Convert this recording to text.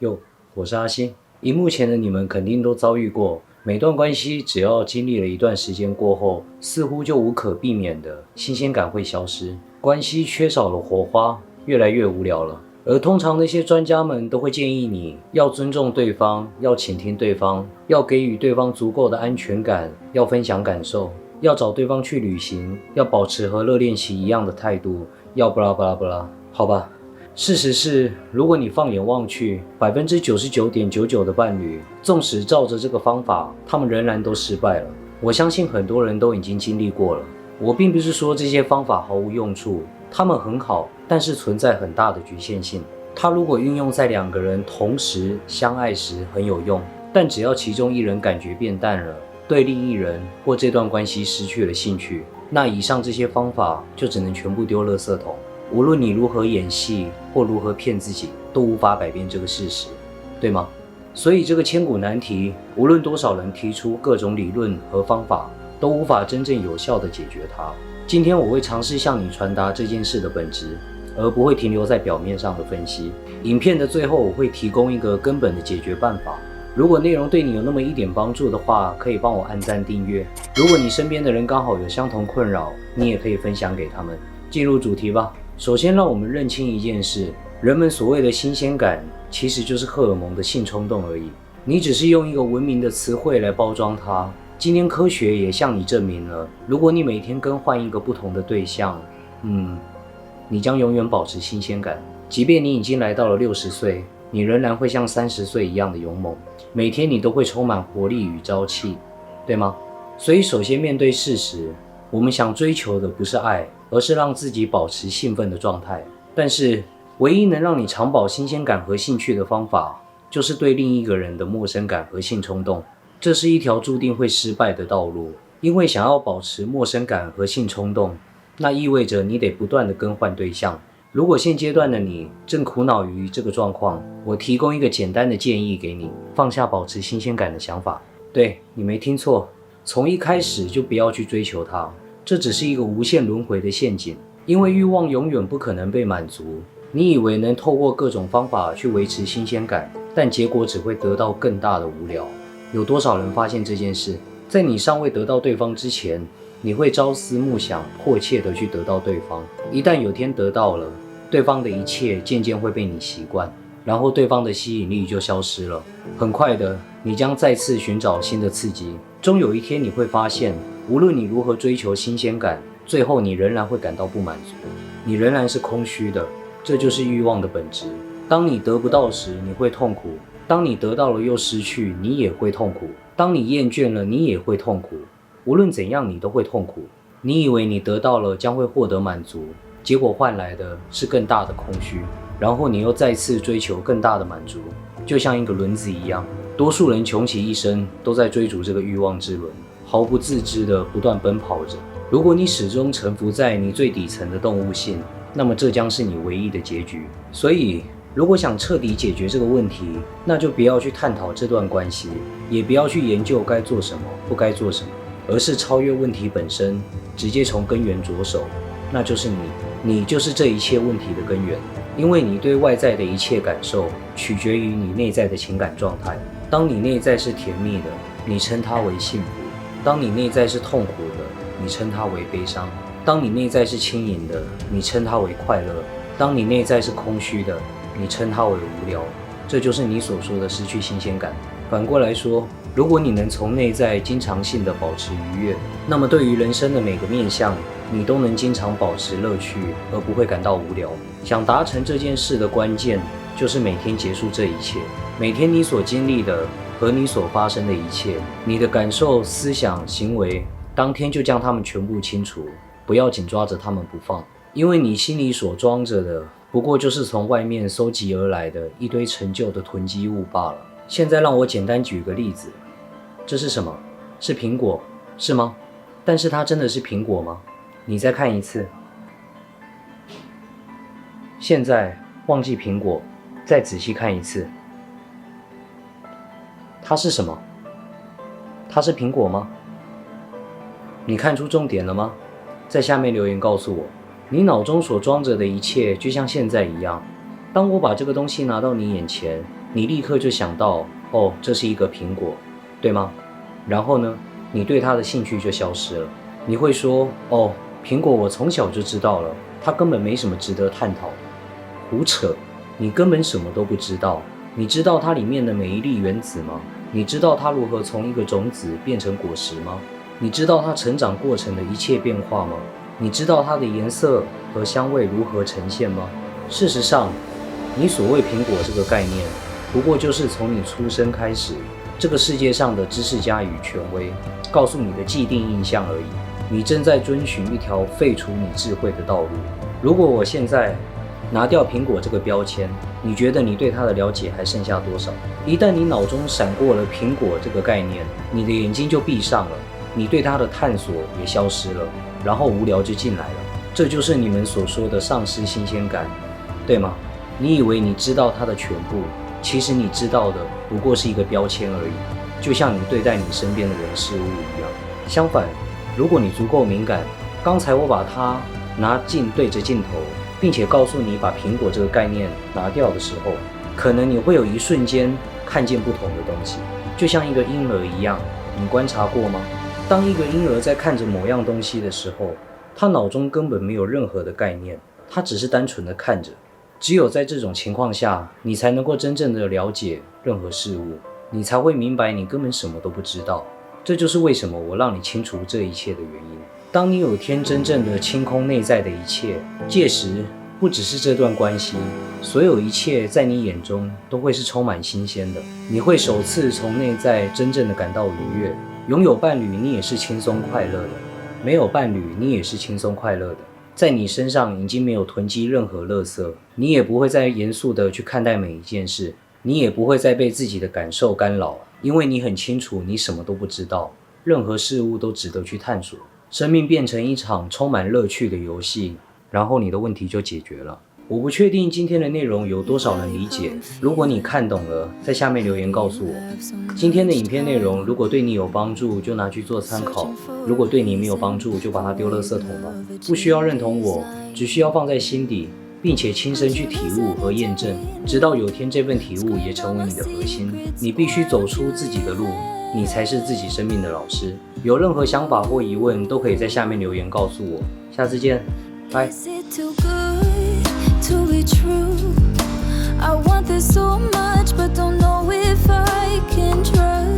哟，我是阿星。荧幕前的你们肯定都遭遇过，每段关系只要经历了一段时间过后，似乎就无可避免的新鲜感会消失，关系缺少了火花，越来越无聊了。而通常那些专家们都会建议你要尊重对方，要倾听对方，要给予对方足够的安全感，要分享感受，要找对方去旅行，要保持和热恋期一样的态度，要不啦不啦不啦，好吧。事实是，如果你放眼望去，99.99%的伴侣，纵使照着这个方法，他们仍然都失败了。我相信很多人都已经经历过了。我并不是说这些方法毫无用处，它们很好，但是存在很大的局限性。它如果运用在两个人同时相爱时很有用，但只要其中一人感觉变淡了，对另一人或这段关系失去了兴趣，那以上这些方法就只能全部丢垃圾桶。无论你如何演戏或如何骗自己，都无法改变这个事实，对吗？所以这个千古难题，无论多少人提出各种理论和方法，都无法真正有效地解决它。今天我会尝试向你传达这件事的本质，而不会停留在表面上的分析。影片的最后，我会提供一个根本的解决办法。如果内容对你有那么一点帮助的话，可以帮我按赞订阅。如果你身边的人刚好有相同困扰，你也可以分享给他们。进入主题吧。首先，让我们认清一件事：人们所谓的新鲜感，其实就是荷尔蒙的性冲动而已。你只是用一个文明的词汇来包装它。今天科学也向你证明了，如果你每天更换一个不同的对象，你将永远保持新鲜感。即便你已经来到了60岁，你仍然会像30岁一样的勇猛。每天你都会充满活力与朝气，对吗？所以，首先面对事实，我们想追求的不是爱，而是让自己保持兴奋的状态。但是，唯一能让你长保新鲜感和兴趣的方法，就是对另一个人的陌生感和性冲动。这是一条注定会失败的道路，因为想要保持陌生感和性冲动，那意味着你得不断地更换对象。如果现阶段的你正苦恼于这个状况，我提供一个简单的建议给你：放下保持新鲜感的想法。对，你没听错，从一开始就不要去追求它。这只是一个无限轮回的陷阱，因为欲望永远不可能被满足。你以为能透过各种方法去维持新鲜感，但结果只会得到更大的无聊。有多少人发现这件事？在你尚未得到对方之前，你会朝思暮想，迫切地去得到对方。一旦有天得到了，对方的一切渐渐会被你习惯，然后对方的吸引力就消失了。很快的，你将再次寻找新的刺激。终有一天你会发现，无论你如何追求新鲜感，最后你仍然会感到不满足，你仍然是空虚的。这就是欲望的本质。当你得不到时，你会痛苦；当你得到了又失去，你也会痛苦；当你厌倦了，你也会痛苦。无论怎样，你都会痛苦。你以为你得到了将会获得满足，结果换来的是更大的空虚，然后你又再次追求更大的满足，就像一个轮子一样。多数人穷其一生都在追逐这个欲望之轮，毫不自知地不断奔跑着。如果你始终臣服在你最底层的动物性，那么这将是你唯一的结局。所以，如果想彻底解决这个问题，那就不要去探讨这段关系，也不要去研究该做什么、不该做什么，而是超越问题本身，直接从根源着手。那就是你就是这一切问题的根源。因为你对外在的一切感受，取决于你内在的情感状态。当你内在是甜蜜的，你称它为幸福；当你内在是痛苦的，你称它为悲伤；当你内在是轻盈的，你称它为快乐；当你内在是空虚的，你称它为无聊。这就是你所说的失去新鲜感。反过来说，如果你能从内在经常性的保持愉悦，那么对于人生的每个面向，你都能经常保持乐趣，而不会感到无聊。想达成这件事的关键，就是每天结束这一切。每天你所经历的和你所发生的一切，你的感受、思想、行为，当天就将它们全部清除，不要紧抓着它们不放。因为你心里所装着的，不过就是从外面收集而来的一堆陈旧的囤积物罢了。现在让我简单举个例子，这是什么？是苹果，是吗？但是它真的是苹果吗？你再看一次。现在忘记苹果，再仔细看一次。它是什么？它是苹果吗？你看出重点了吗？在下面留言告诉我，你脑中所装着的一切就像现在一样。当我把这个东西拿到你眼前，你立刻就想到，哦，这是一个苹果，对吗？然后呢，你对它的兴趣就消失了。你会说，哦，苹果我从小就知道了，它根本没什么值得探讨的。胡扯，你根本什么都不知道。你知道它里面的每一粒原子吗？你知道它如何从一个种子变成果实吗？你知道它成长过程的一切变化吗？你知道它的颜色和香味如何呈现吗？事实上，你所谓苹果这个概念，不过就是从你出生开始，这个世界上的知识家与权威告诉你的既定印象而已。你正在遵循一条废除你智慧的道路。如果我现在拿掉苹果这个标签，你觉得你对它的了解还剩下多少？一旦你脑中闪过了苹果这个概念，你的眼睛就闭上了，你对它的探索也消失了，然后无聊就进来了。这就是你们所说的丧失新鲜感，对吗？你以为你知道它的全部，其实你知道的不过是一个标签而已，就像你对待你身边的人事物一样。相反，如果你足够敏感，刚才我把它拿近对着镜头，并且告诉你把苹果这个概念拿掉的时候，可能你会有一瞬间看见不同的东西，就像一个婴儿一样。你观察过吗？当一个婴儿在看着某样东西的时候，他脑中根本没有任何的概念，他只是单纯的看着。只有在这种情况下，你才能够真正的了解任何事物，你才会明白你根本什么都不知道。这就是为什么我让你清除这一切的原因。当你有天真正的清空内在的一切，届时不只是这段关系，所有一切在你眼中都会是充满新鲜的。你会首次从内在真正的感到愉悦。拥有伴侣，你也是轻松快乐的；没有伴侣，你也是轻松快乐的。在你身上已经没有囤积任何垃圾，你也不会再严肃地去看待每一件事，你也不会再被自己的感受干扰，因为你很清楚你什么都不知道，任何事物都值得去探索。生命变成一场充满乐趣的游戏，然后你的问题就解决了。我不确定今天的内容有多少人理解，如果你看懂了，在下面留言告诉我。今天的影片内容如果对你有帮助，就拿去做参考；如果对你没有帮助，就把它丢垃圾桶吧。不需要认同我，只需要放在心底，并且亲身去体悟和验证，直到有天这份体悟也成为你的核心。你必须走出自己的路，你才是自己生命的老师。有任何想法或疑问，都可以在下面留言告诉我。下次见，拜。To be true, I want this so much, but don't know if I can trust.